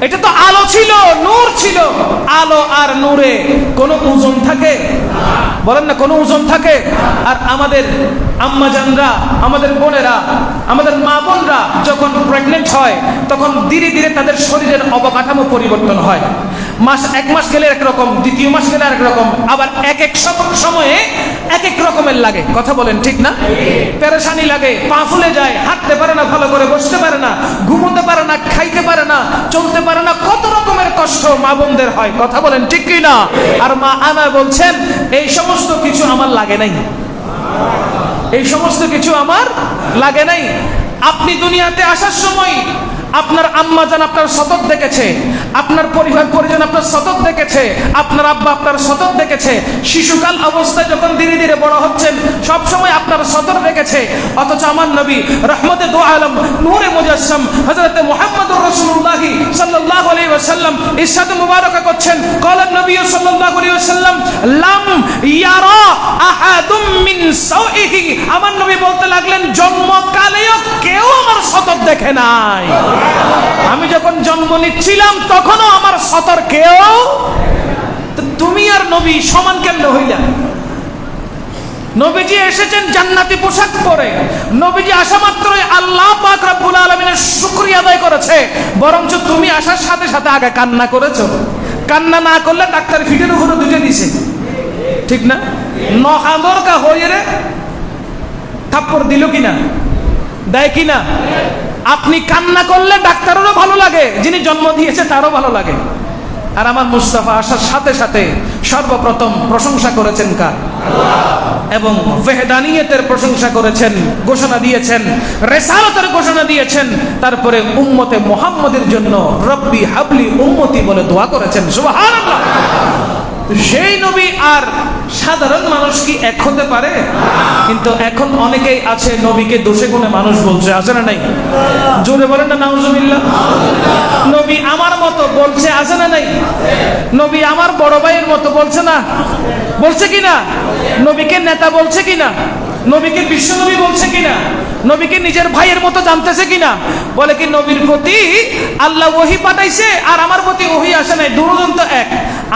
এটা তো আলো ছিল, নূর ছিল। আলো আর নূরে কোনো ওজন থাকে? বলেন না, কোনো ওজন থাকে? আর আমাদের আম্মাজানরা, আমাদের বোনেরা, আমাদের মা বোনরা যখন প্রেগনেন্ট হয় তখন ধীরে ধীরে তাদের শরীরের অবকাঠামো পরিবর্তন হয়। এক মাস গেলে একরকম, দ্বিতীয় মাস গেলে আরেক রকম, আবার এক এক সময়ে এক এক রকমের লাগে, কথা বলেন ঠিক না? পেরেশানি লাগে, পা ফুলে যায়, হাঁটতে পারে না, ভালো করে বসতে পারে না, ঘুমোতে পারে না, খাইতে পারে না, চলতে পারে না, কত রকমের কষ্ট মা বোনদের হয়, কথা বলেন ঠিক কি না? আর মা আনা বলছেন এই সমস্ত কিছু আমার লাগে নাই, এই সমস্ত কিছু আমার লাগে নাই। আপনি দুনিয়াতে আসার সময় আপনার আম্মাজান আপনার সতত দেখেছে, আপনার পরিবার পরিজন আপনার সতত দেখেছে, আপনার আব্বা আপনার সতত দেখেছে। শিশুকাল অবস্থায় যখন ধীরে ধীরে বড় হচ্ছেন সব সময় আপনার সতত দেখেছে। অথচ আমার নবী রহমতে দো আলম নূরে মুজাসসাম হযরতে মুহাম্মদুর রাসূলুল্লাহ সাল্লাল্লাহু আলাইহি ওয়াসাল্লাম ইরশাদ মুবারাকা করছেন, ক্বালা নবী সাল্লাল্লাহু আলাইহি ওয়াসাল্লাম লাম ইয়ারা আহাদুম মিন সাওইহি। আমার নবী বলতে লাগলেন জন্মকালেও কেউ আমার সতত দেখে নাই। আমি যখন জন্ম নিচ্ছিলাম তখনও আমার সতর কেউ। তুমি আর নবী সমান কেমনে হইলা? নবীজি এসেছেন জান্নাতি পোশাক পরে। নবীজি আসা মাত্রই আল্লাহ পাক রব্বুল আলামিনের শুকরিয়া আদায় করেছে, বরঞ্চ তুমি আসার সাথে সাথে আগে কান্না করেছো। কান্না না করলে ডাক্তার ফিটের উপরে দুটো দিছে, ঠিক না? নখাদর কা হয়ে রে থাপ্পড় দিল কিনা, দেয় কিনা? আপনি কান্না করলে ডাক্তারেরও ভালো লাগে, যিনি জন্ম দিয়েছে তারও ভালো লাগে। আর আমার মুস্তাফা আসার সাথে সাথে সর্বপ্রথম প্রশংসা করেছেন কার? এবং ওয়াহদানিয়তের প্রশংসা করেছেন, ঘোষণা দিয়েছেন, রিসালাতের ঘোষণা দিয়েছেন। তারপরে উম্মতে মুহাম্মদের জন্য রব্বি হাবলি উম্মতি বলে দোয়া করেছেন। সুবহানাল্লাহ। সেই নবী আর সাধারণ মানুষ কি এক হতে পারে? কিন্তু এখন অনেকেই আছে নবীকে দোষে গুণে মানুষ বলছে, আছে না নাই? জোরে বলেন না নাউজুবিল্লাহ। নবী আমার মতো বলছে, আছে না নাই? নবী আমার বড় ভাইয়ের মতো বলছে না, বলছে কিনা? নবীকে নেতা বলছে কিনা? নবীকে বিশ্বনবী বলছে কিনা? নবীকে নিজের ভাইয়ের মতো জানতেছে কিনা? বলে কি নবীর প্রতি আল্লাহ ওহী পাঠাইছে আর আমার প্রতি ওহী আসে নাই, দুজন তো এক।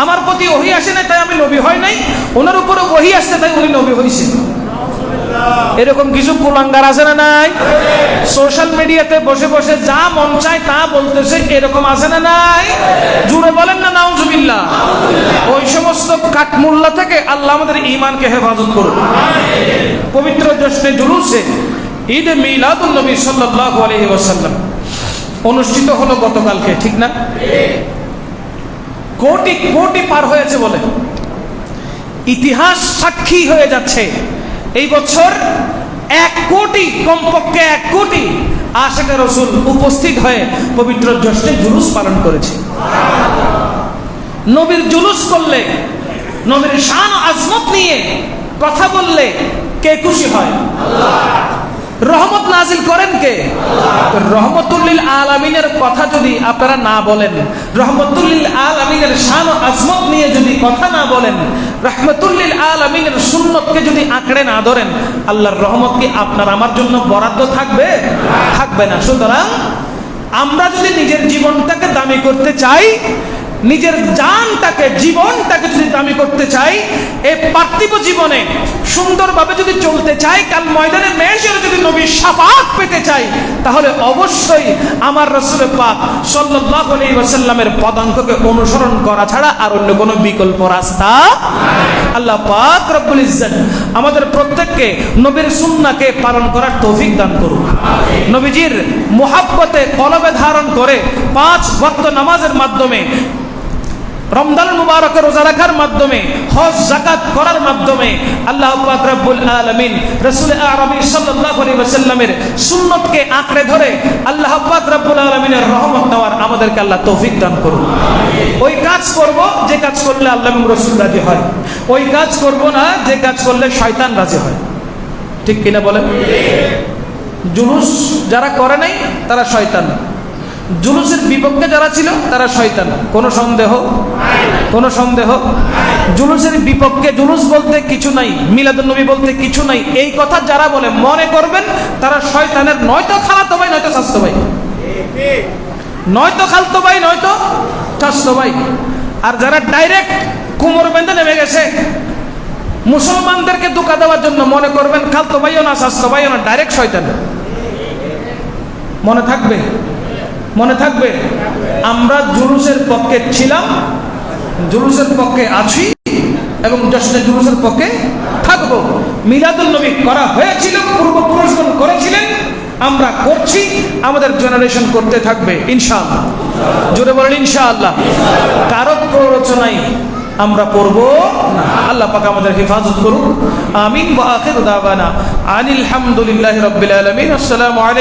আমার প্রতি ওহী আসে নাই তাই আমি নবী হয় নাই, ওনার উপরে ওহী আসছে তাই উনি নবী হইছে। এরকম কিছু কুলাঙ্গার আছে না নাই? সোশ্যাল মিডিয়াতে বসে বসে যা মন চায় তা বলতেছে, এরকম আছে না নাই? জুড়ে বলেন না নাউজুবিল্লাহ। ওই সমস্ত কাঠমুল্লা থেকে আল্লাহ আমাদের ঈমানকে হেফাজত করুন। পবিত্র জশ্নে জুলুসে ঈদে মিলাদুন নবী সাল্লাল্লাহু আলাইহি ওয়াসাল্লাম অনুষ্ঠিত হলো গতকালকে, ঠিক না? কোটি কোটি পার হয়েছে বলে ইতিহাস সাক্ষী হয়ে যাচ্ছে। এই বছর 1 কোটি, কমপক্ষে 1 কোটি আশিকে রাসূল উপস্থিত হয়ে পবিত্র জশ্নে জুলুস পালন করেছে। নবীর জুলুস করলে, নবীর শান আজমত নিয়ে কথা বললে কে খুশি হয়? আল্লাহ। রহমত নাজিল করেন কে? রহমতুল লিল আলামিনের কথা যদি আপনারা না বলেন, রহমতুল লিল আলামিনের শান ও আজমত নিয়ে যদি কথা না বলেন, রহমতুল লিল আলামিনের সুন্নতকে যদি আঁকড়ে না ধরেন, আল্লাহর রহমত কি আপনার আমার জন্য বরাদ্দ থাকবে? থাকবে না। সুতরাং আমরা যদি নিজের জীবনটাকে দামি করতে চাই, নিজের জানটাকে, জীবনটাকে যদি দামি করতে চাই, এই পার্থিব জীবনে সুন্দরভাবে যদি চলতে চাই, কাল ময়দানে মেশরে যদি নবীর শাফাআত পেতে চাই, তাহলে অবশ্যই আমার রাসূল পাক সাল্লাল্লাহু আলাইহি ওয়াসাল্লামের পদাঙ্ককে অনুসরণ করা ছাড়া আর অন্য কোনো বিকল্প রাস্তা নাই। আল্লাহ পাক রব্বুল ইজ্জত আমাদের প্রত্যেককে নবীর সুন্নাহকে পালন করার তৌফিক দান করুন। নবীজির মুহাব্বতে কলবে ধারণ করে 5 ওয়াক্ত নামাজের মাধ্যমে, রমজান মুবারক রোজা রাখার মাধ্যমে, হজ যাকাত করার মাধ্যমে আল্লাহ পাক রব্বুল আলামিন রাসূল আরবি সাল্লাল্লাহু আলাইহি ওয়াসাল্লামের সুন্নতকে আঁকড়ে ধরে আল্লাহ পাক রব্বুল আলামিনের রহমত নেওয়ার আমাদেরকে আল্লাহ তৌফিক দান করুন। ওই কাজ করব যে কাজ করলে আল্লাহ এবং রাসূল রাজি হয়, ওই কাজ করব না যে কাজ করলে শয়তান রাজি হয়। ঠিক কিনা বলেন? জুলুস যারা করে নাই তারা শয়তান, জুলুসের বিপক্ষে যারা ছিল তারা শয়তান। কোনো সন্দেহ? কোনো সন্দেহ? জুলুসের বিপক্ষে, জুলুস বলতে কিছু নাই, মিলাদুন নবী বলতে কিছু নাই, এই কথা যারা বলে মনে করবেন তারা শয়তানের নয়তো খালাতো ভাই নয়তো চাচাতো ভাই, নয়তো খালতো ভাই নয়তো চাচাতো ভাই। আর যারা ডাইরেক্ট কোমর বেঁধে নেমে গেছে মুসলমানদেরকে ধোঁকা দেওয়ার জন্য, মনে করবেন খালতো ভাইও না চাচাতো ভাইও না, ডাইরেক্ট শয়তান। মনে থাকবে, মনে থাকবে। আমরা জুলুসের পক্ষে ছিলাম, জুলুসের পক্ষে আছি এবং জশ্নে জুলুসের পক্ষে থাকবো। মিলাদুন নবী করা হয়েছিল, পূর্বপুরুষগণ করেছিলেন, আমরা করছি, আমাদের জেনারেশন করতে থাকবে ইনশাআল্লাহ। জোরে বলেন ইনশাআল্লাহ। কারো প্ররোচনায় আমরা পড়ব না। আল্লাহ পাক আমাদের হেফাজত করুন। আমিন। ওয়া আখিরু দাওয়ানা আনিল হামদুলিল্লাহি রাব্বিল আলামিন। আসসালামু আলাইকুম।